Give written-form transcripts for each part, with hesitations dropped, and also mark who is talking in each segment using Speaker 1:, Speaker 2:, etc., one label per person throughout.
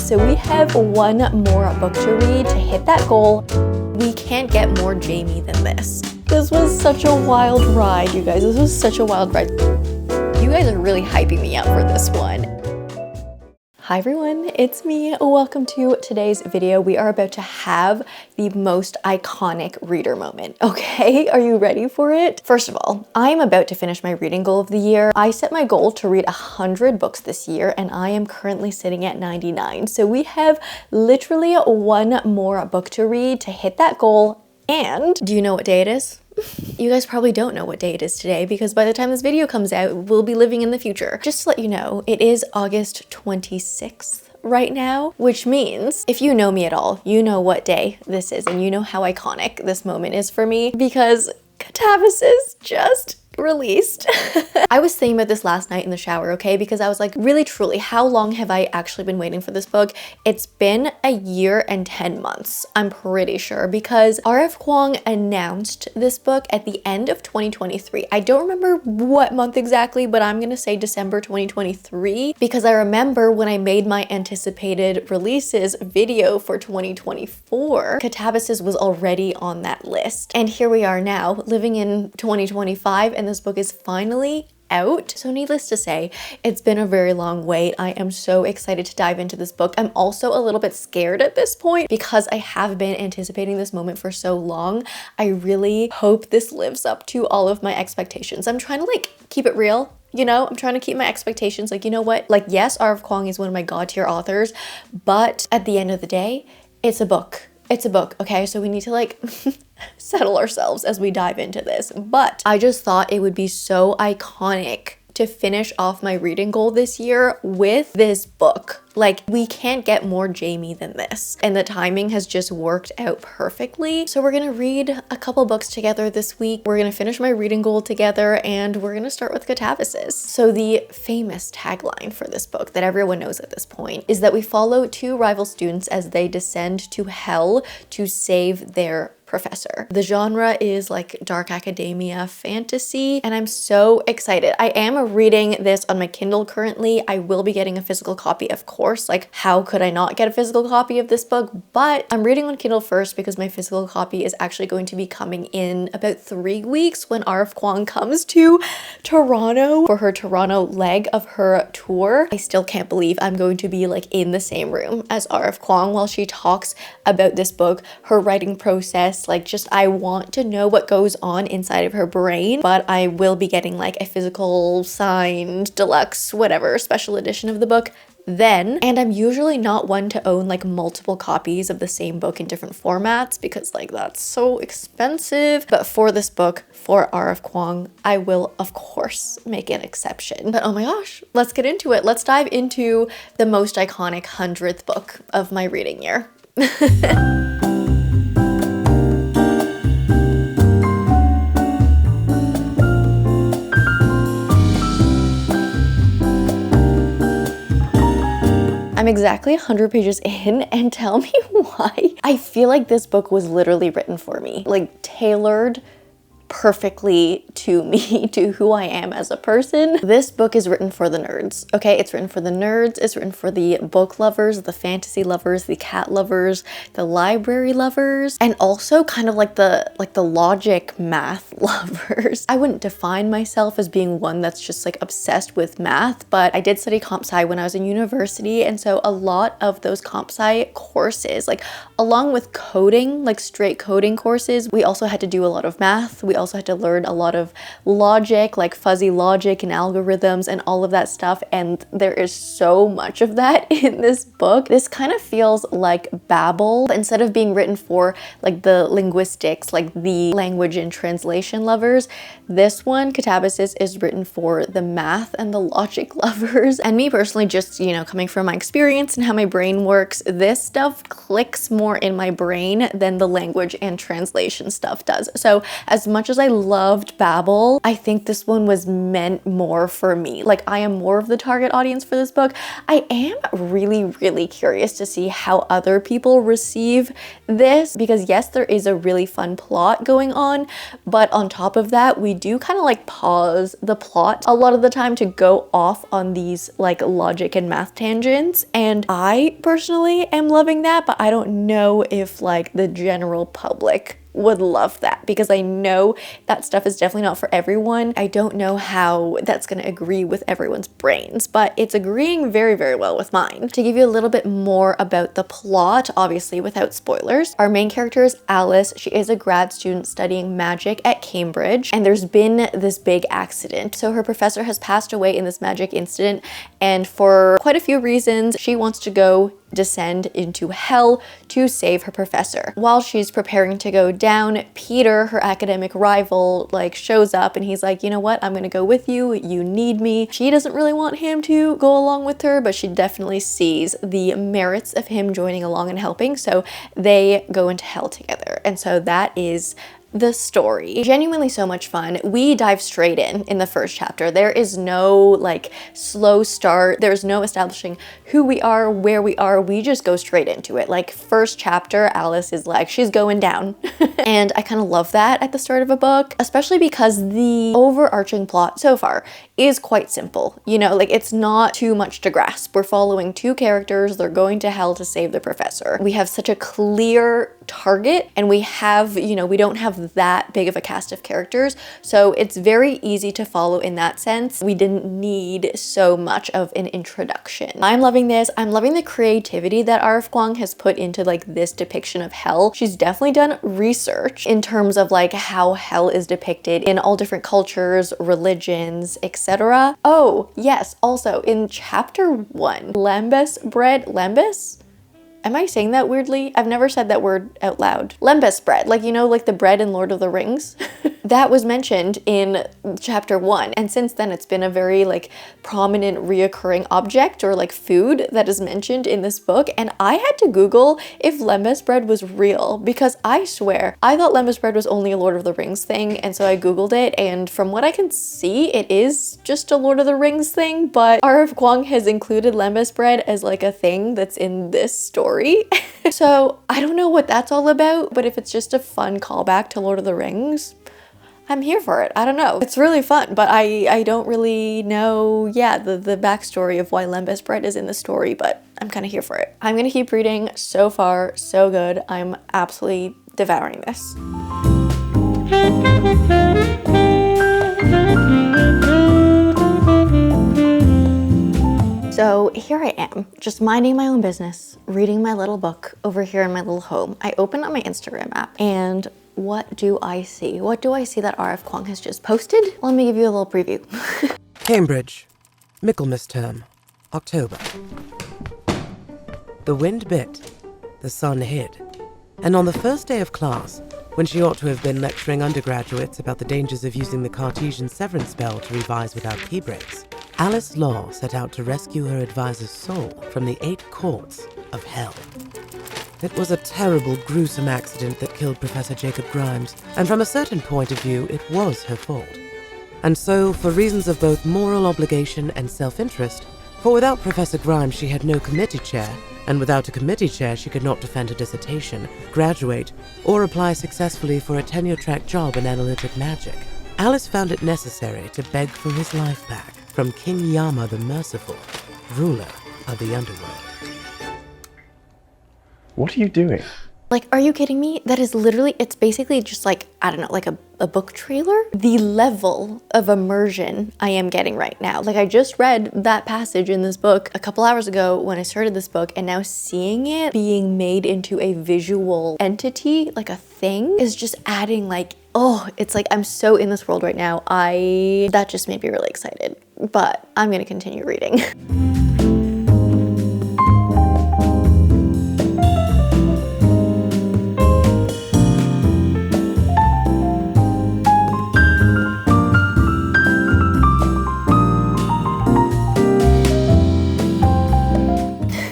Speaker 1: So we have one more book to read to hit that goal. We can't get more Jamie than this. This was such a wild ride, you guys. This was such a wild ride. You guys are really hyping me up for this one. Hi everyone, it's me. Welcome to today's video. We are about to have the most iconic reader moment, okay? Are you ready for it? First of all, I'm about to finish my reading goal of the year. I set my goal to read 100 books this year and I am currently sitting at 99. So we have literally one more book to read to hit that goal. And do you know what day it is? You guys probably don't know what day it is today because by the time this video comes out, we'll be living in the future. Just to let you know, it is August 26th right now, which means if you know me at all, you know what day this is and you know how iconic this moment is for me because Katabasis just released. I was thinking about this last night in the shower, okay? Because I was like, really truly, how long have I actually been waiting for this book? It's been a year and 10 months, I'm pretty sure, because R.F. Kuang announced this book at the end of 2023. I don't remember what month exactly, but I'm gonna say December 2023 because I remember when I made my anticipated releases video for 2024, Katabasis was already on that list. And here we are now, living in 2025, and this book is finally out. So needless to say, it's been a very long wait. I am so excited to dive into this book. I'm also a little bit scared at this point because I have been anticipating this moment for so long. I really hope this lives up to all of my expectations. I'm trying to like keep it real. You know, I'm trying to keep my expectations like, you know what? Like, yes, R.F. Kuang is one of my god tier authors, but at the end of the day, it's a book. It's a book, okay? So we need to like settle ourselves as we dive into this. But I just thought it would be so iconic to finish off my reading goal this year with this book. Like, we can't get more Jamie than this. And the timing has just worked out perfectly. So we're gonna read a couple books together this week. We're gonna finish my reading goal together and we're gonna start with Katabasis. So the famous tagline for this book that everyone knows at this point is that we follow two rival students as they descend to hell to save their professor. The genre is like dark academia fantasy and I'm so excited. I am reading this on my Kindle currently. I will be getting a physical copy, of course. Like, how could I not get a physical copy of this book? But I'm reading on Kindle first because my physical copy is actually going to be coming in about 3 weeks when R.F. Kuang comes to Toronto for her Toronto leg of her tour. I still can't believe I'm going to be like in the same room as R.F. Kuang while she talks about this book, her writing process. Like, just I want to know what goes on inside of her brain, but I will be getting like a physical signed deluxe whatever special edition of the book then. And I'm usually not one to own like multiple copies of the same book in different formats because like that's so expensive. But for this book, for R.F. Kuang, I will of course make an exception. But oh my gosh, let's get into it. Let's dive into the most iconic 100th book of my reading year. I'm exactly 100 pages in and tell me why. I feel like this book was literally written for me, like tailored perfectly to me, to who I am as a person. This book is written for the nerds, okay? It's written for the nerds, it's written for the book lovers, the fantasy lovers, the cat lovers, the library lovers, and also kind of like the logic math lovers. I wouldn't define myself as being one that's just like obsessed with math, but I did study comp sci when I was in university, and so a lot of those comp sci courses, like along with coding, like straight coding courses, we also had to do a lot of math. We also had to learn a lot of logic, like fuzzy logic and algorithms and all of that stuff. And there is so much of that in this book. This kind of feels like Babel instead of being written for like the linguistics, like the language and translation lovers. This one, Katabasis, is written for the math and the logic lovers. And me personally, just, you know, coming from my experience and how my brain works, this stuff clicks more in my brain than the language and translation stuff does. So as much much as I loved Babel, I think this one was meant more for me. Like, I am more of the target audience for this book. I am really, really curious to see how other people receive this, because yes, there is a really fun plot going on, but on top of that, we do kind of like pause the plot a lot of the time to go off on these like logic and math tangents, and I personally am loving that, but I don't know if like the general public would love that, because I know that stuff is definitely not for everyone. I don't know how that's going to agree with everyone's brains, but it's agreeing very, very well with mine. To give you a little bit more about the plot, obviously without spoilers, our main character is Alice. She is a grad student studying magic at Cambridge, and there's been this big accident. So her professor has passed away in this magic incident, and for quite a few reasons, she wants to go descend into hell to save her professor. While she's preparing to go down, Peter, her academic rival, like shows up and he's like, you know what, I'm gonna go with you, you need me. She doesn't really want him to go along with her, but she definitely sees the merits of him joining along and helping, so they go into hell together. And so that is the story. Genuinely so much fun. We dive straight in the first chapter. There is no like slow start. There's no establishing who we are, where we are. We just go straight into it. Like first chapter, Alice is like, she's going down. And I kind of love that at the start of a book, especially because the overarching plot so far is quite simple. You know, like it's not too much to grasp. We're following two characters. They're going to hell to save the professor. We have such a clear target, and we have, you know, we don't have that big of a cast of characters, so it's very easy to follow in that sense. We didn't need so much of an introduction. I'm loving this. I'm loving the creativity that R.F. Kuang has put into like this depiction of hell. She's definitely done research in terms of like how hell is depicted in all different cultures, religions, etc. Oh yes, also in chapter 1, lembas bread, lembas? Am I saying that weirdly? I've never said that word out loud. Lembas bread, like, you know, like the bread in Lord of the Rings. That was mentioned in chapter 1. And since then it's been a very like prominent reoccurring object or like food that is mentioned in this book. And I had to Google if lembas bread was real, because I swear I thought lembas bread was only a Lord of the Rings thing. And so I Googled it, and from what I can see, it is just a Lord of the Rings thing, but R.F. Kuang has included lembas bread as like a thing that's in this story. So I don't know what that's all about, but if it's just a fun callback to Lord of the Rings, I'm here for it. I don't know. It's really fun, but I don't really know, yeah, the backstory of why lembas bread is in the story, but I'm kind of here for it. I'm gonna keep reading. So far, so good. I'm absolutely devouring this. So here I am, just minding my own business, reading my little book over here in my little home. I open up my Instagram app, and what do I see? What do I see that R.F. Kuang has just posted? Let me give you a little preview.
Speaker 2: Cambridge, Michaelmas term, October. The wind bit, the sun hid, and on the first day of class, when she ought to have been lecturing undergraduates about the dangers of using the Cartesian severance spell to revise without key breaks, Alice Law set out to rescue her advisor's soul from the 8 courts of hell. It was a terrible, gruesome accident that killed Professor Jacob Grimes, and from a certain point of view, it was her fault. And so, for reasons of both moral obligation and self-interest, for without Professor Grimes she had no committee chair, and without a committee chair she could not defend her dissertation, graduate, or apply successfully for a tenure-track job in analytic magic, Alice found it necessary to beg for his life back from King Yama the Merciful, ruler of the underworld.
Speaker 3: What are you doing?
Speaker 1: Like, are you kidding me? That is literally, it's basically just like, I don't know, like a book trailer. The level of immersion I am getting right now. Like, I just read that passage in this book a couple hours ago when I started this book, and now seeing it being made into a visual entity, like a thing, is just adding like, oh, it's like I'm so in this world right now. That just made me really excited. But I'm gonna continue reading.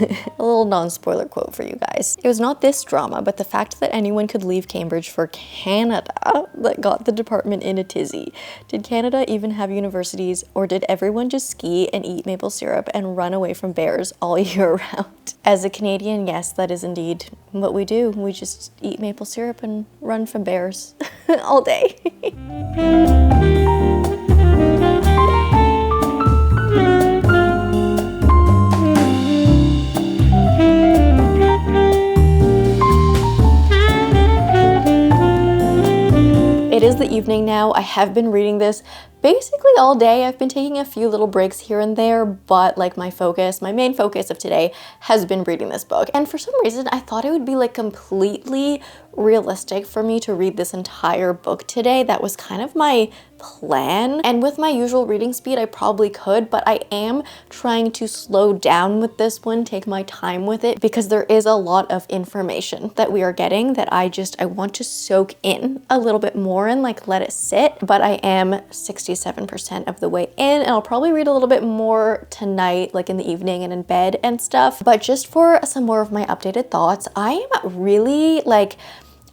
Speaker 1: A little non-spoiler quote for you guys. It was not this drama, but the fact that anyone could leave Cambridge for Canada that got the department in a tizzy. Did Canada even have universities, or did everyone just ski and eat maple syrup and run away from bears all year round? As a Canadian, yes, that is indeed what we do. We just eat maple syrup and run from bears all day. It is the evening now. I have been reading this basically all day. I've been taking a few little breaks here and there, but like my main focus of today has been reading this book. And for some reason, I thought it would be like completely realistic for me to read this entire book today. That was kind of my plan. And with my usual reading speed, I probably could, but I am trying to slow down with this one, take my time with it, because there is a lot of information that we are getting that I want to soak in a little bit more and like let it sit. But I am 67% of the way in, and I'll probably read a little bit more tonight, like in the evening and in bed and stuff. But just for some more of my updated thoughts, I am really like,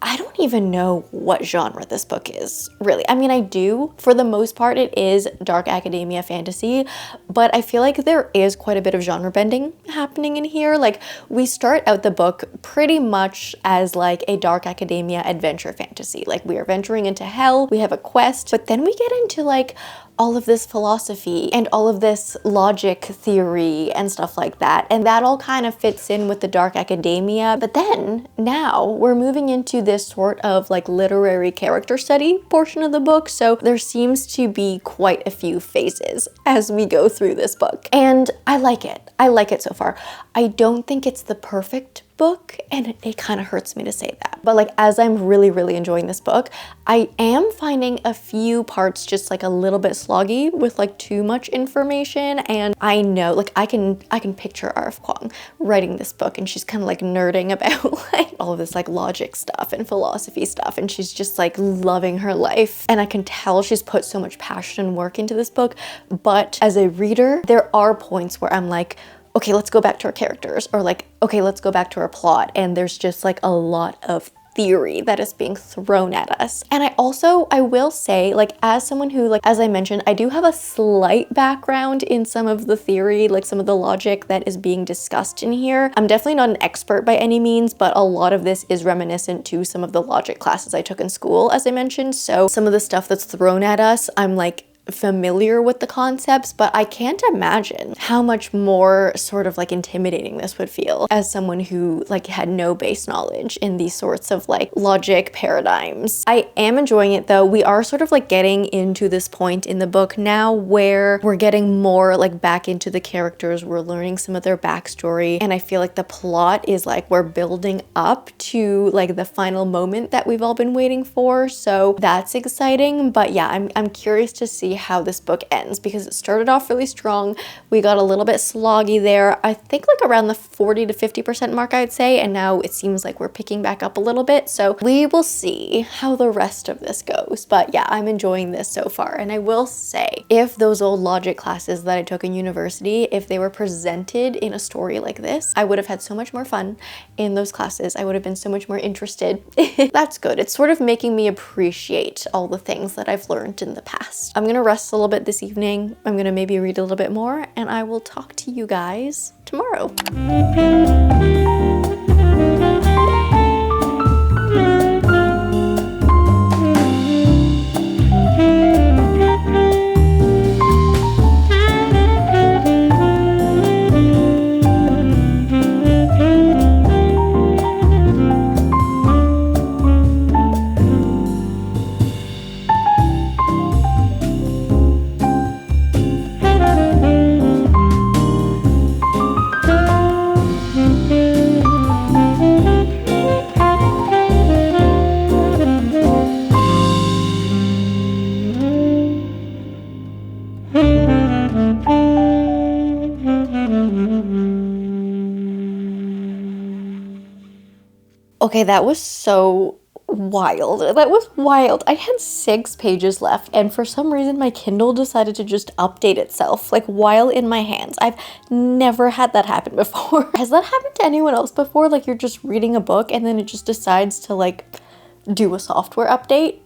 Speaker 1: I don't even know what genre this book is, really. I mean, I do. For the most part, it is dark academia fantasy, but I feel like there is quite a bit of genre bending happening in here. Like, we start out the book pretty much as like a dark academia adventure fantasy. Like, we are venturing into hell, we have a quest, but then we get into like all of this philosophy and all of this logic theory and stuff like that. And that all kind of fits in with the dark academia. But then now we're moving into this sort of like literary character study portion of the book. So there seems to be quite a few phases as we go through this book. And I like it. I like it so far. I don't think it's the perfect book, and it kind of hurts me to say that. But like, as I'm really enjoying this book, I am finding a few parts just like a little bit sloggy with like too much information. And I know, like, I can picture R.F. Kuang writing this book, and she's kind of like nerding about like all of this like logic stuff and philosophy stuff, and she's just like loving her life. And I can tell she's put so much passion and work into this book. But as a reader, there are points where I'm like, okay, let's go back to our characters, or like, okay, let's go back to our plot. And there's just like a lot of theory that is being thrown at us. And I will say, like, as someone who, like, as I mentioned, I do have a slight background in some of the theory, like some of the logic that is being discussed in here. I'm definitely not an expert by any means, but a lot of this is reminiscent to some of the logic classes I took in school, as I mentioned. So some of the stuff that's thrown at us, I'm like familiar with the concepts, but I can't imagine how much more sort of like intimidating this would feel as someone who like had no base knowledge in these sorts of like logic paradigms. I am enjoying it though. We are sort of like getting into this point in the book now where we're getting more like back into the characters, we're learning some of their backstory, and I feel like the plot is like we're building up to like the final moment that we've all been waiting for. So that's exciting. But yeah, I'm curious to see how this book ends, because it started off really strong. We got a little bit sloggy there, I think like around the 40 to 50% mark, I'd say, and now it seems like we're picking back up a little bit. So we will see how the rest of this goes. But yeah, I'm enjoying this so far. And I will say, if those old logic classes that I took in university, if they were presented in a story like this, I would have had so much more fun in those classes. I would have been so much more interested. That's good. It's sort of making me appreciate all the things that I've learned in the past. I'm gonna rest a little bit this evening. I'm gonna maybe read a little bit more, and I will talk to you guys tomorrow. Okay, that was so wild. That was wild. I had 6 pages left, and for some reason my Kindle decided to just update itself, like while in my hands. I've never had that happen before. Has that happened to anyone else before? Like you're just reading a book and then it just decides to like do a software update?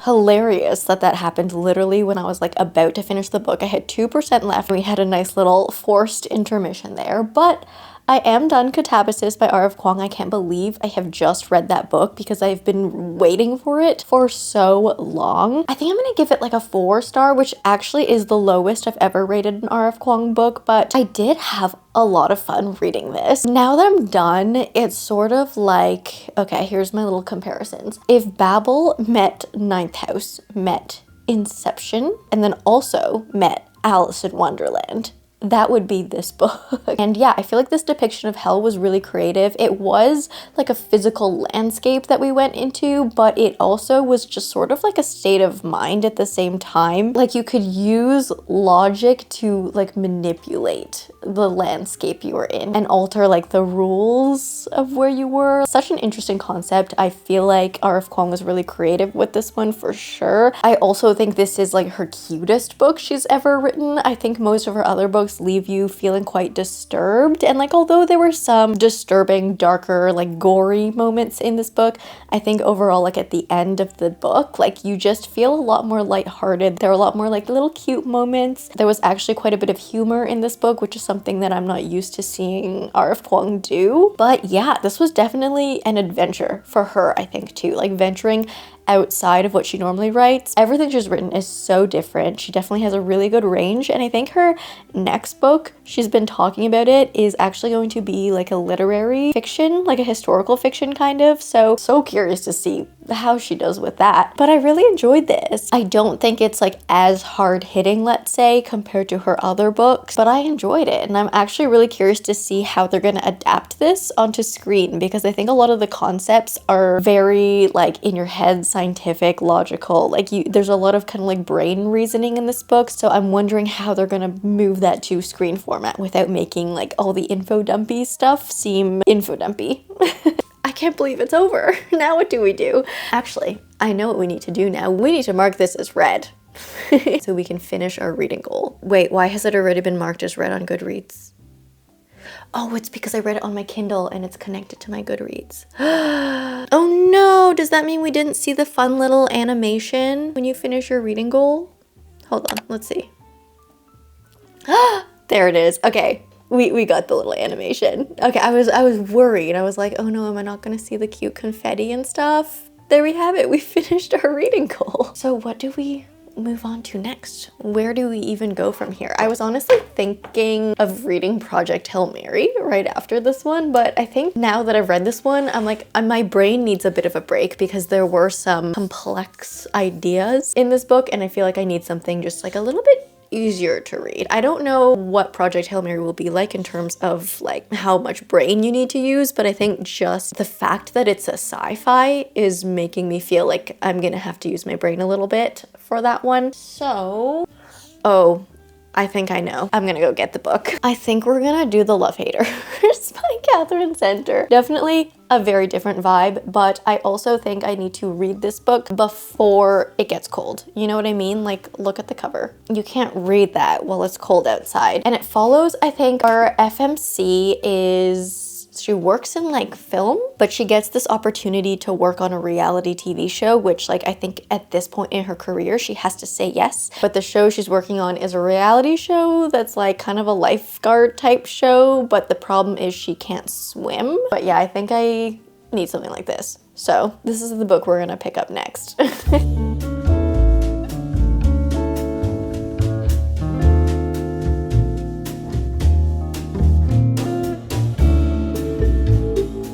Speaker 1: Hilarious that that happened literally when I was like about to finish the book. I had 2% left. We had a nice little forced intermission there, but I am done Katabasis by R.F. Kuang. I can't believe I have just read that book because I've been waiting for it for so long. I think I'm gonna give it like a 4-star, which actually is the lowest I've ever rated an R.F. Kuang book, but I did have a lot of fun reading this. Now that I'm done, it's sort of like, okay, here's my little comparisons. If Babel met Ninth House, met Inception, and then also met Alice in Wonderland, that would be this book. And yeah, I feel like this depiction of hell was really creative. It was like a physical landscape that we went into, but it also was just sort of like a state of mind at the same time. Like you could use logic to like manipulate the landscape you were in and alter like the rules of where you were. Such an interesting concept. I feel like R.F. Kuang was really creative with this one for sure. I also think this is like her cutest book she's ever written. I think most of her other books leave you feeling quite disturbed, and like although there were some disturbing, darker, like gory moments in this book, I think overall like at the end of the book like you just feel a lot more lighthearted. There are a lot more like little cute moments. There was actually quite a bit of humor in this book, which is something that I'm not used to seeing R.F. Kuang do. But yeah, this was definitely an adventure for her, I think too, like venturing outside of what she normally writes. Everything she's written is so different. She definitely has a really good range, and I think her next book, she's been talking about it, is actually going to be like a literary fiction, like a historical fiction kind of. So curious to see how she does with that. But I really enjoyed this. I don't think it's like as hard hitting, let's say, compared to her other books, but I enjoyed it. And I'm actually really curious to see how they're gonna adapt this onto screen, because I think a lot of the concepts are very like in your head, scientific, logical. Like there's a lot of kind of like brain reasoning in this book. So I'm wondering how they're gonna move that to screen format without making like all the info dumpy stuff seem info dumpy. I can't believe it's over. Now what do we do? Actually, I know what we need to do now. We need to mark this as read so we can finish our reading goal. Wait, why has it already been marked as read on Goodreads? Oh, it's because I read it on my Kindle and it's connected to my Goodreads. Oh no, does that mean we didn't see the fun little animation when you finish your reading goal? Hold on, let's see. There it is. Okay. We got the little animation. Okay, I was worried. I was like, oh no, am I not gonna see the cute confetti and stuff? There we have it. We finished our reading goal. So what do we move on to next? Where do we even go from here? I was honestly thinking of reading Project Hail Mary right after this one, but I think now that I've read this one, I'm like, my brain needs a bit of a break because there were some complex ideas in this book, and I feel like I need something just like a little bit easier to read. I don't know what Project Hail Mary will be like in terms of like how much brain you need to use, but I think just the fact that it's a sci-fi is making me feel like I'm gonna have to use my brain a little bit for that one. So, oh, I think I know. I'm gonna go get the book. I think we're gonna do The Love Haters by Katherine Center. Definitely a very different vibe, but I also think I need to read this book before it gets cold. You know what I mean? Like, look at the cover. You can't read that while it's cold outside. And it follows, I think, our FMC is... she works in like film, but she gets this opportunity to work on a reality TV show, which like I think at this point in her career, she has to say yes. But the show she's working on is a reality show that's like kind of a lifeguard type show, but the problem is she can't swim. But yeah, I think I need something like this. So this is the book we're gonna pick up next.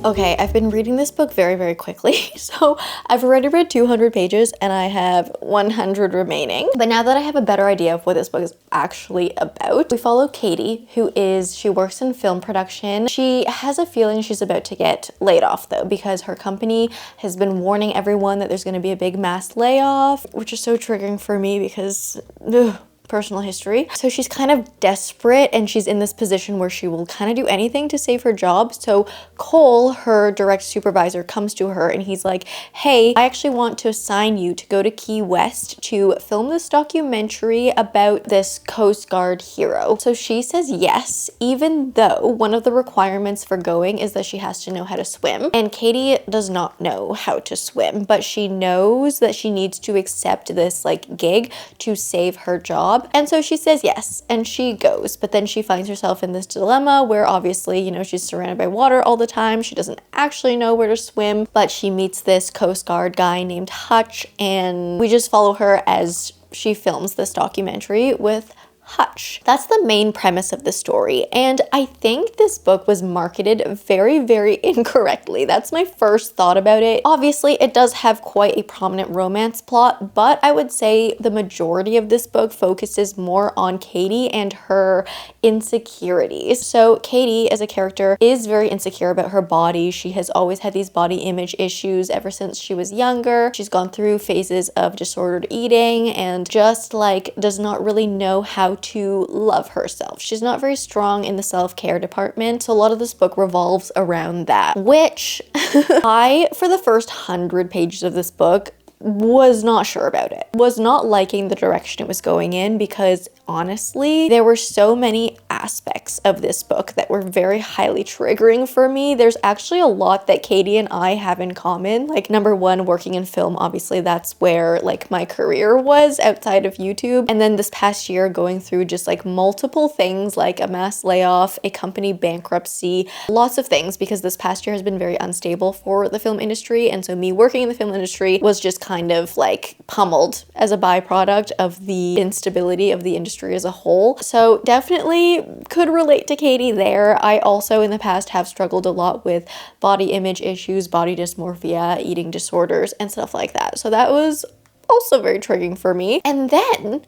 Speaker 1: Okay, I've been reading this book very, very quickly. So I've already read 200 pages and I have 100 remaining. But now that I have a better idea of what this book is actually about, we follow Katie, she works in film production. She has a feeling she's about to get laid off though, because her company has been warning everyone that there's gonna be a big mass layoff, which is so triggering for me because, ugh, personal history. So she's kind of desperate and she's in this position where she will kind of do anything to save her job. So Cole, her direct supervisor, comes to her and he's like, hey, I actually want to assign you to go to Key West to film this documentary about this Coast Guard hero. So she says yes, even though one of the requirements for going is that she has to know how to swim. And Katie does not know how to swim, but she knows that she needs to accept this like gig to save her job. And so she says yes, and she goes, but then she finds herself in this dilemma where obviously, you know, she's surrounded by water all the time. She doesn't actually know where to swim, but she meets this Coast Guard guy named Hutch, and we just follow her as she films this documentary with Hutch. That's the main premise of the story, and I think this book was marketed very, very incorrectly. That's my first thought about it. Obviously, it does have quite a prominent romance plot, but I would say the majority of this book focuses more on Katie and her insecurities. So Katie, as a character, is very insecure about her body. She has always had these body image issues ever since she was younger. She's gone through phases of disordered eating and just like does not really know how to love herself. She's not very strong in the self-care department. So a lot of this book revolves around that, which I, for the first 100 pages of this book, was not sure about it. Was not liking the direction it was going in because honestly, there were so many aspects of this book that were very highly triggering for me. There's actually a lot that Katie and I have in common. Like number one, working in film, obviously that's where like my career was outside of YouTube. And then this past year going through just like multiple things like a mass layoff, a company bankruptcy, lots of things because this past year has been very unstable for the film industry. And so me working in the film industry was just kind of like pummeled as a byproduct of the instability of the industry as a whole. So definitely could relate to Katie there. I also in the past have struggled a lot with body image issues, body dysmorphia, eating disorders, and stuff like that. So that was also very triggering for me. And then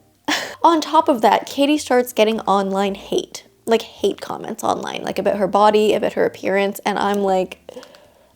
Speaker 1: on top of that, Katie starts getting online hate, like hate comments online, like about her body, about her appearance. And I'm like,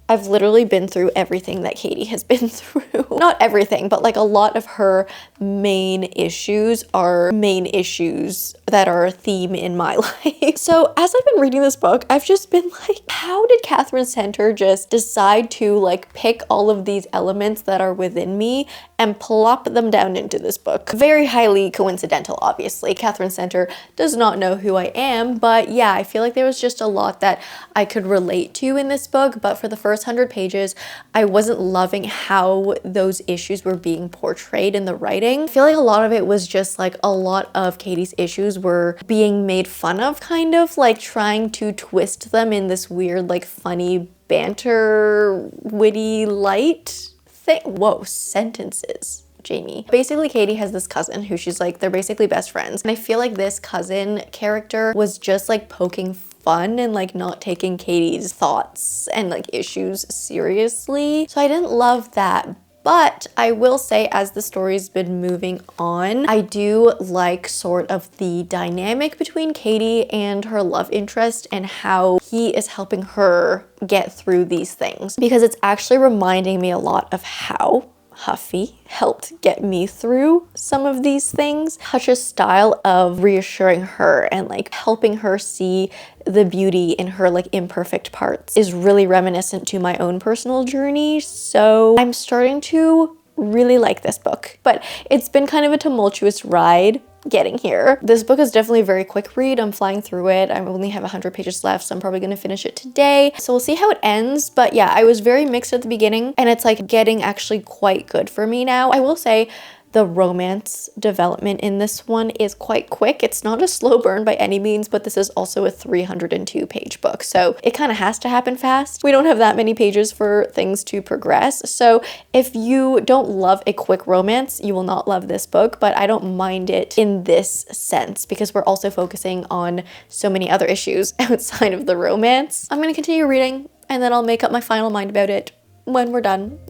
Speaker 1: I've literally been through everything that Katie has been through. Not everything, but like a lot of her main issues are main issues that are a theme in my life. So as I've been reading this book, I've just been like, how did Katherine Center just decide to like pick all of these elements that are within me and plop them down into this book? Very highly coincidental, obviously. Katherine Center does not know who I am, but yeah, I feel like there was just a lot that I could relate to in this book, but for the first 100 pages, I wasn't loving how those issues were being portrayed in the writing. I feel like a lot of it was just like a lot of Katie's issues were being made fun of, kind of like trying to twist them in this weird, like funny banter, witty light thing. Whoa, sentences. Jamie. Basically, Katie has this cousin who she's like, they're basically best friends. And I feel like this cousin character was just like poking fun and like not taking Katie's thoughts and like issues seriously. So I didn't love that. But I will say, as the story's been moving on, I do like sort of the dynamic between Katie and her love interest and how he is helping her get through these things. Because it's actually reminding me a lot of how Huffy helped get me through some of these things. Hutch's style of reassuring her and like helping her see the beauty in her like imperfect parts is really reminiscent to my own personal journey. So I'm starting to really like this book, but it's been kind of a tumultuous ride getting here. This book is definitely a very quick read. I'm flying through it. I only have 100 pages left, so I'm probably going to finish it today. So we'll see how it ends. But yeah, I was very mixed at the beginning and it's like getting actually quite good for me now. I will say the romance development in this one is quite quick. It's not a slow burn by any means, but this is also a 302 page book. So it kind of has to happen fast. We don't have that many pages for things to progress. So if you don't love a quick romance, you will not love this book, but I don't mind it in this sense because we're also focusing on so many other issues outside of the romance. I'm going to continue reading and then I'll make up my final mind about it when we're done.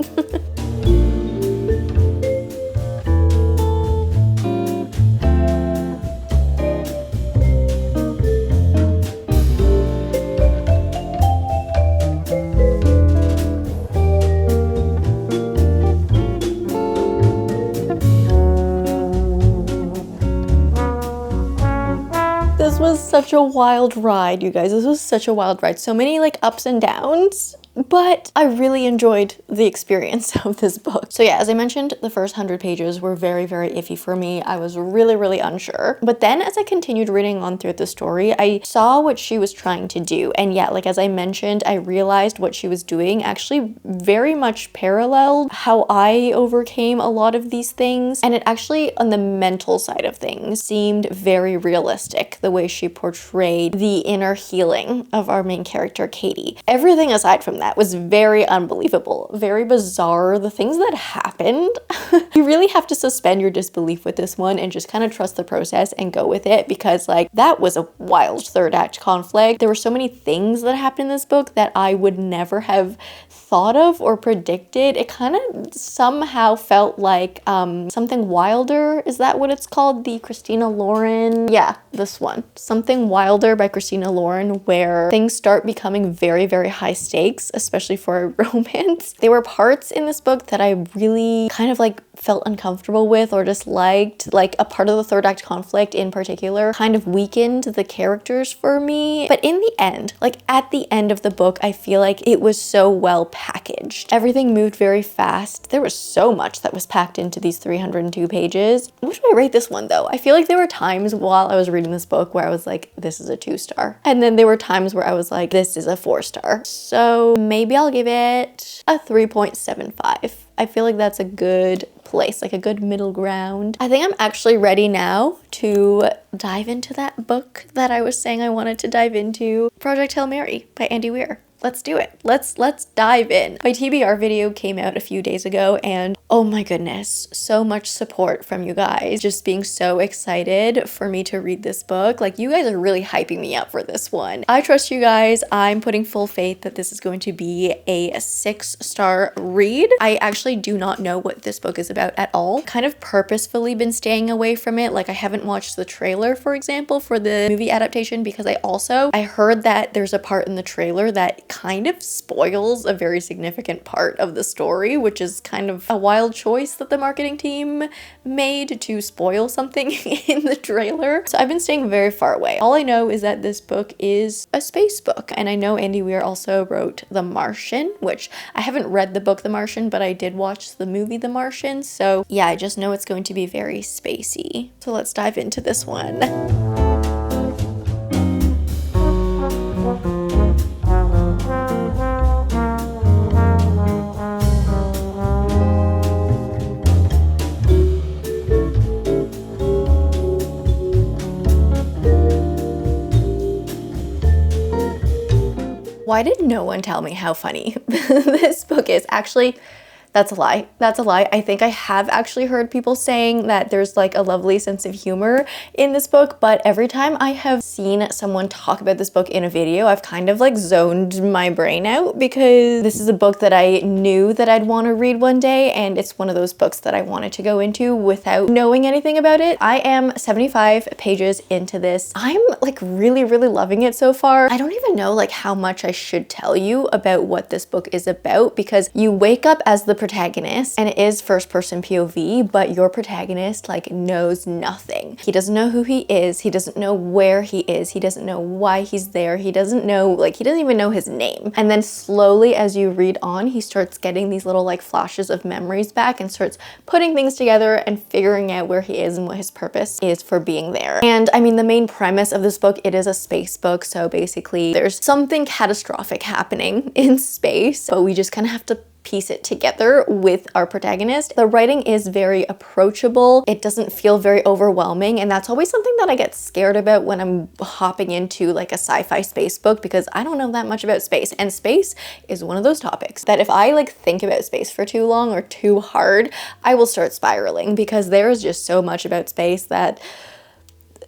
Speaker 1: such a wild ride, you guys. This was such a wild ride. So many like ups and downs. But I really enjoyed the experience of this book. So yeah, as I mentioned, the first 100 pages were very, very iffy for me. I was really, really unsure. But then as I continued reading on through the story, I saw what she was trying to do. And yeah, like as I mentioned, I realized what she was doing actually very much paralleled how I overcame a lot of these things. And it actually, on the mental side of things, seemed very realistic, the way she portrayed the inner healing of our main character, Katie. Everything aside from that was very unbelievable, very bizarre. The things that happened, you really have to suspend your disbelief with this one and just kind of trust the process and go with it, because like that was a wild third act conflict. There were so many things that happened in this book that I would never have thought of or predicted. It kind of somehow felt like Something Wilder, is that what it's called? The Christina Lauren, yeah, this one. Something Wilder by Christina Lauren, where things start becoming very, very high stakes, especially for a romance. There were parts in this book that I really kind of like felt uncomfortable with or disliked. Like a part of the third act conflict in particular kind of weakened the characters for me. But in the end, like at the end of the book, I feel like it was so well packaged. Everything moved very fast. There was so much that was packed into these 302 pages. What do I rate this one though? I feel like there were times while I was reading this book where I was like, this is a 2-star. And then there were times where I was like, this is a 4-star. So maybe I'll give it a 3.75. I feel like that's a good place, like a good middle ground. I think I'm actually ready now to dive into that book that I was saying I wanted to dive into, Project Hail Mary by Andy Weir. Let's do it. Let's dive in. My TBR video came out a few days ago and oh my goodness, so much support from you guys. Just being so excited for me to read this book. Like you guys are really hyping me up for this one. I trust you guys. I'm putting full faith that this is going to be a 6-star read. I actually do not know what this book is about at all. Kind of purposefully been staying away from it. Like I haven't watched the trailer, for example, for the movie adaptation because I heard that there's a part in the trailer that kind of spoils a very significant part of the story, which is kind of a wild choice that the marketing team made to spoil something in the trailer. So I've been staying very far away. All I know is that this book is a space book. And I know Andy Weir also wrote The Martian, which I haven't read the book The Martian, but I did watch the movie The Martian. So yeah, I just know it's going to be very spacey. So let's dive into this one. Why did no one tell me how funny this book is? Actually, that's a lie. That's a lie. I think I have actually heard people saying that there's like a lovely sense of humor in this book, but every time I have seen someone talk about this book in a video, I've kind of like zoned my brain out because this is a book that I knew that I'd want to read one day, and it's one of those books that I wanted to go into without knowing anything about it. I am 75 pages into this. I'm like really, really loving it so far. I don't even know like how much I should tell you about what this book is about, because you wake up as the protagonist and it is first person POV, but your protagonist like knows nothing. He doesn't know who he is. He doesn't know where he is. He doesn't know why he's there. He doesn't know, like he doesn't even know his name. And then slowly as you read on, he starts getting these little like flashes of memories back and starts putting things together and figuring out where he is and what his purpose is for being there. And I mean, the main premise of this book, it is a space book. So basically there's something catastrophic happening in space, but we just kind of have to piece it together with our protagonist. The writing is very approachable. It doesn't feel very overwhelming, and that's always something that I get scared about when I'm hopping into like a sci-fi space book, because I don't know that much about space, and space is one of those topics that if I like think about space for too long or too hard, I will start spiraling, because there is just so much about space that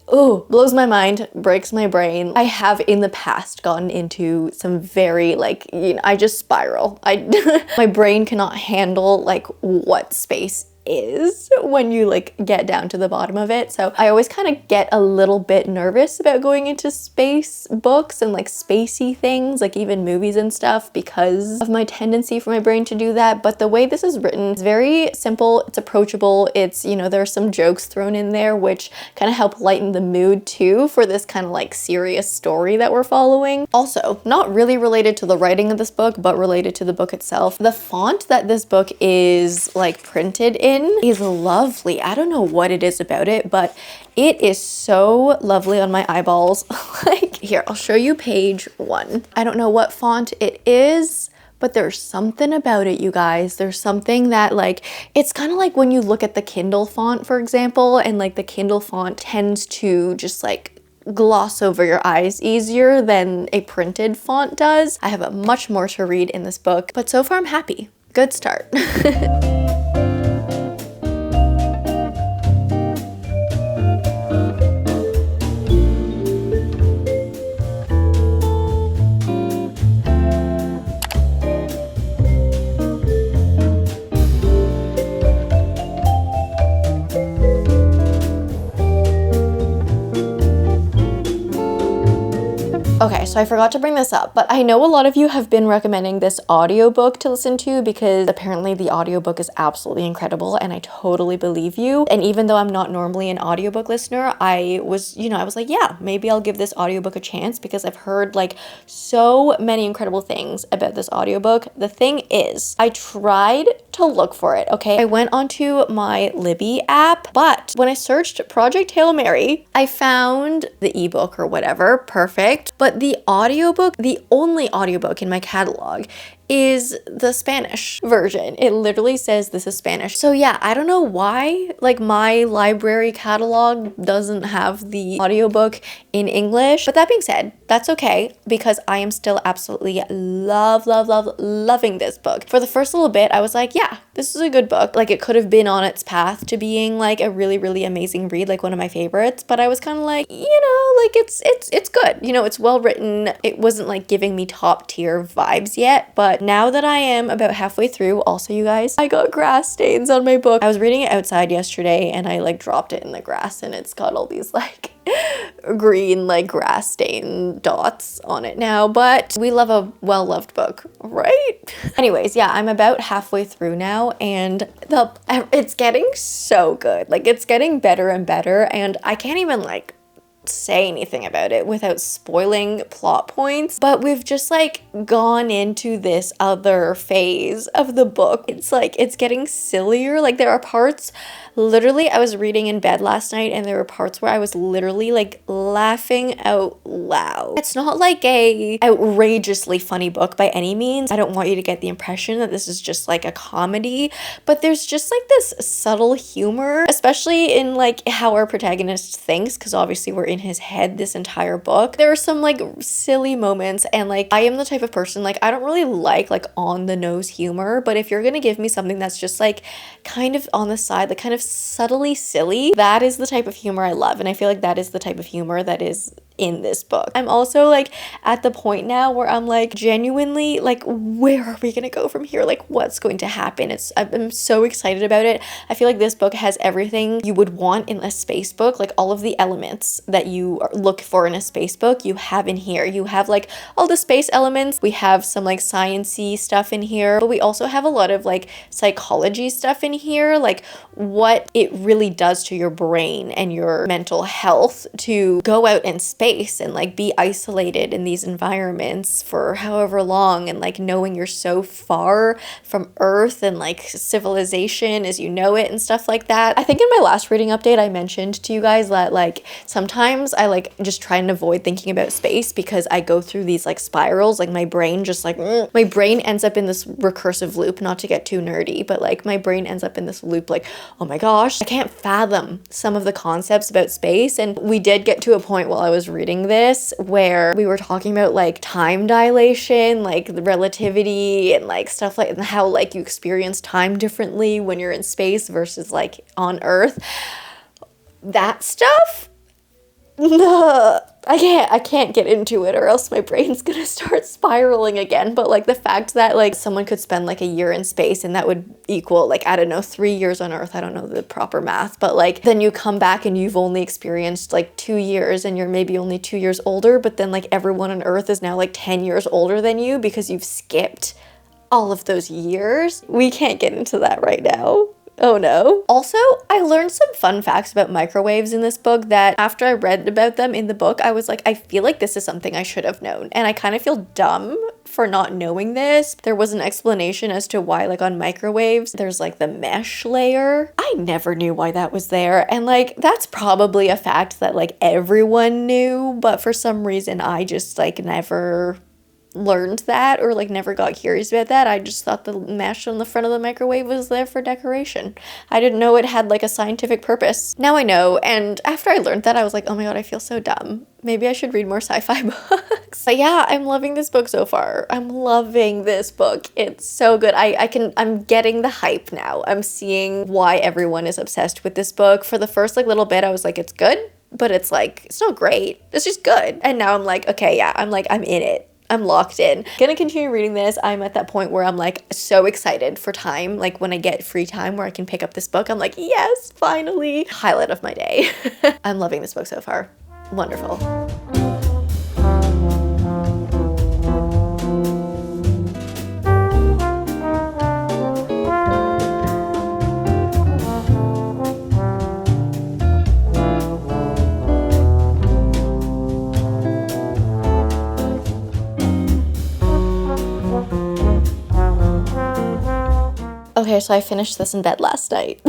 Speaker 1: blows my mind, breaks my brain. I have in the past gotten into some very like, I just spiral. My brain cannot handle like what space is when you like get down to the bottom of it. So I always kind of get a little bit nervous about going into space books and like spacey things, like even movies and stuff, because of my tendency for my brain to do that. But the way this is written is very simple, it's approachable, it's, you know, there are some jokes thrown in there which kind of help lighten the mood too for this kind of like serious story that we're following. Also, not really related to the writing of this book, but related to the book itself. The font that this book is like printed in is lovely. I don't know what it is about it, but it is so lovely on my eyeballs. Like, here, I'll show you page 1. I don't know what font it is, but there's something about it, you guys. There's something that like, it's kind of like when you look at the Kindle font, for example, and like the Kindle font tends to just like gloss over your eyes easier than a printed font does. I have much more to read in this book, but so far I'm happy. Good start. Okay, so I forgot to bring this up, but I know a lot of you have been recommending this audiobook to listen to because apparently the audiobook is absolutely incredible, and I totally believe you. And even though I'm not normally an audiobook listener, I was like, yeah, maybe I'll give this audiobook a chance because I've heard like so many incredible things about this audiobook. The thing is, I tried to look for it, okay? I went onto my Libby app, but when I searched Project Hail Mary, I found the ebook or whatever, perfect, but the audiobook, the only audiobook in my catalog, is the Spanish version. It literally says this is Spanish. So yeah, I don't know why like my library catalog doesn't have the audiobook in English. But that being said, that's okay because I am still absolutely loving this book. For the first little bit, I was like, yeah, this is a good book. Like it could have been on its path to being like a really amazing read, like one of my favorites. But I was kind of like, you know, like it's good. You know, it's well written. It wasn't like giving me top tier vibes yet, but now that I am about halfway through, also you guys, I got grass stains on my book. I was reading it outside yesterday and I like dropped it in the grass and it's got all these like green like grass stain dots on it now, but we love a well-loved book, right? Anyways, yeah, I'm about halfway through now and it's getting so good. Like it's getting better and better, and I can't even like say anything about it without spoiling plot points, but we've just like gone into this other phase of the book. It's like it's getting sillier. Like there are parts, literally I was reading in bed last night and there were parts where I was literally like laughing out loud. It's not like a outrageously funny book by any means. I don't want you to get the impression that this is just like a comedy, but there's just like this subtle humor, especially in like how our protagonist thinks, because obviously we're in his head this entire book. There are some like silly moments, and like I am the type of person, like I don't really like on the nose humor, but if you're gonna give me something that's just like kind of on the side, like kind of subtly silly, that is the type of humor I love, and I feel like that is the type of humor that is in this book. I'm also like at the point now where I'm like genuinely like, where are we gonna go from here? Like what's going to happen? I'm so excited about it. I feel like this book has everything you would want in a space book, like all of the elements that you look for in a space book you have in here. You have like all the space elements, we have some like science-y stuff in here, but we also have a lot of like psychology stuff in here, like what it really does to your brain and your mental health to go out in space and like be isolated in these environments for however long, and like knowing you're so far from Earth and like civilization as you know it and stuff like that. I think in my last reading update I mentioned to you guys that like sometimes I like just try and avoid thinking about space because I go through these like spirals, like my brain just like my brain ends up in this recursive loop, not to get too nerdy, but like my brain ends up in this loop like, oh my gosh, I can't fathom some of the concepts about space. And we did get to a point while I was reading this where we were talking about like time dilation, like the relativity and like stuff like how like you experience time differently when you're in space versus like on Earth. That stuff I can't get into it or else my brain's gonna start spiraling again. But like the fact that like someone could spend like a year in space and that would equal like, I don't know, 3 years on Earth. I don't know the proper math, but like then you come back and you've only experienced like 2 years and you're maybe only 2 years older, but then like everyone on Earth is now like 10 years older than you because you've skipped all of those years. We can't get into that right now. Oh no. Also, I learned some fun facts about microwaves in this book that after I read about them in the book, I was like, I feel like this is something I should have known. And I kind of feel dumb for not knowing this. There was an explanation as to why like on microwaves, there's like the mesh layer. I never knew why that was there. And like, that's probably a fact that like everyone knew, but for some reason I just like never learned that or like never got curious about that. I just thought the mesh on the front of the microwave was there for decoration. I didn't know it had like a scientific purpose. Now I know, and after I learned that I was like, oh my god, I feel so dumb. Maybe I should read more sci-fi books. But yeah, I'm loving this book so far. I'm loving this book. It's so good. I'm getting the hype now. I'm seeing why everyone is obsessed with this book. For the first like little bit I was like, it's good, but it's like, it's not great. It's just good. And now I'm like, okay, yeah, I'm in it. I'm locked in. Gonna continue reading this. I'm at that point where I'm like so excited for time. Like when I get free time where I can pick up this book, I'm like, yes, finally. Highlight of my day. I'm loving this book so far. Wonderful. Okay, so I finished this in bed last night.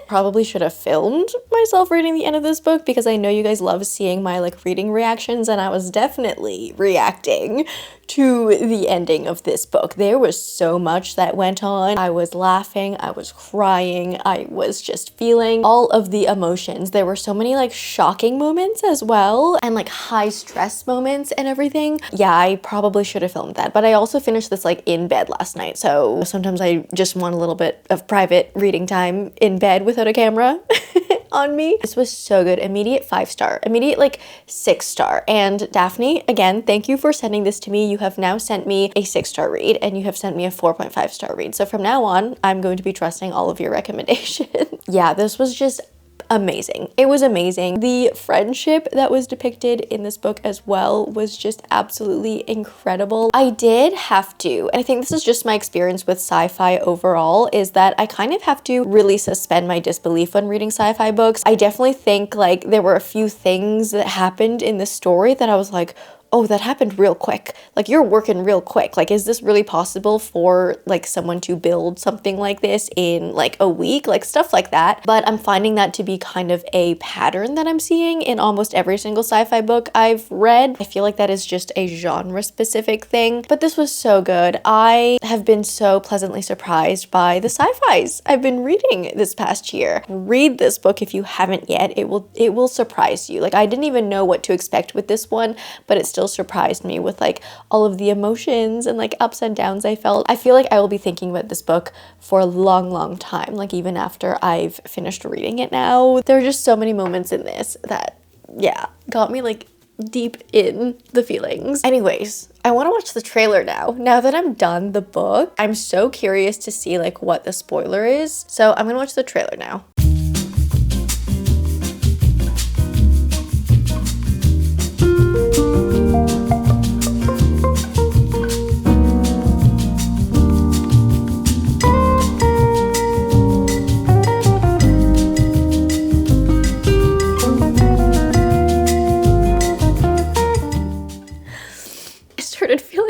Speaker 1: Probably should have filmed myself reading the end of this book because I know you guys love seeing my like reading reactions, and I was definitely reacting to the ending of this book. There was so much that went on. I was laughing, I was crying, I was just feeling all of the emotions. There were so many like shocking moments as well and like high stress moments and everything. Yeah, I probably should have filmed that, but I also finished this like in bed last night. So sometimes I just want a little bit of private reading time in bed without a camera on me. This was so good. Immediate 5-star, immediate like 6-star. And Daphne, again, thank you for sending this to me. You have now sent me a 6-star read and you have sent me a 4.5-star read. So from now on, I'm going to be trusting all of your recommendations. Yeah, this was just amazing. It was amazing. The friendship that was depicted in this book as well was just absolutely incredible. I did have to, and I think this is just my experience with sci-fi overall, is that I kind of have to really suspend my disbelief when reading sci-fi books. I definitely think like there were a few things that happened in the story that I was like, oh, that happened real quick. Like, you're working real quick. Like, is this really possible for like someone to build something like this in like a week? Like stuff like that. But I'm finding that to be kind of a pattern that I'm seeing in almost every single sci-fi book I've read. I feel like that is just a genre specific thing, but this was so good. I have been so pleasantly surprised by the sci-fis I've been reading this past year. Read this book if you haven't yet. It will surprise you. Like, I didn't even know what to expect with this one, but it still surprised me with like all of the emotions and like ups and downs I felt. I feel like I will be thinking about this book for a long time, like even after I've finished reading it now. There are just so many moments in this that, yeah, got me like deep in the feelings. Anyways, I want to watch the trailer now. Now that I'm done the book, I'm so curious to see like what the spoiler is. So I'm gonna watch the trailer now.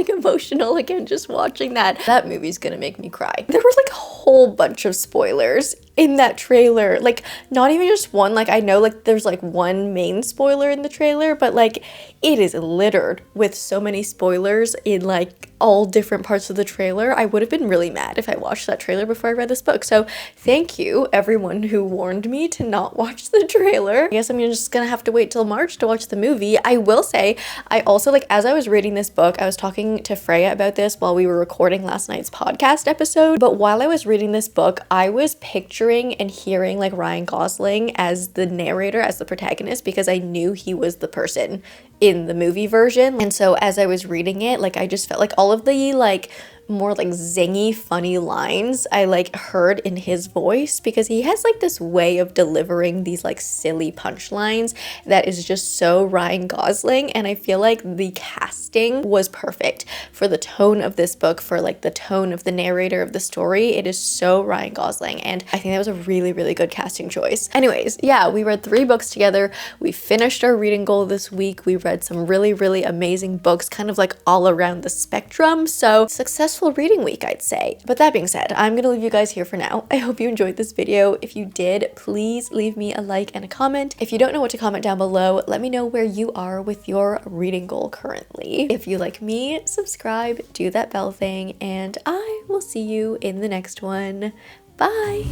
Speaker 1: Emotional again just watching that. That movie's gonna make me cry. There were like a whole bunch of spoilers in that trailer. Like, not even just one. Like, I know like there's like one main spoiler in the trailer, but like it is littered with so many spoilers in like all different parts of the trailer, I would have been really mad if I watched that trailer before I read this book. So thank you everyone who warned me to not watch the trailer. I guess I'm just gonna have to wait till March to watch the movie. I will say, I also, like, as I was reading this book, I was talking to Freya about this while we were recording last night's podcast episode, but while I was reading this book, I was picturing and hearing like Ryan Gosling as the narrator, as the protagonist, because I knew he was the person in the movie version. And so as I was reading it, like, I just felt like all of the like more like zingy funny lines I like heard in his voice, because he has like this way of delivering these like silly punchlines that is just so Ryan Gosling. And I feel like the casting was perfect for the tone of this book, for like the tone of the narrator of the story. It is so Ryan Gosling, and I think that was a really, really good casting choice. Anyways, yeah, we read 3 books together. We finished our reading goal this week. We read some really, really amazing books, kind of like all around the spectrum. So successful reading week, I'd say. But that being said, I'm gonna leave you guys here for now. I hope you enjoyed this video. If you did, please leave me a like and a comment. If you don't know what to comment down below, let me know where you are with your reading goal currently. If you like me, subscribe, do that bell thing, and I will see you in the next one. Bye!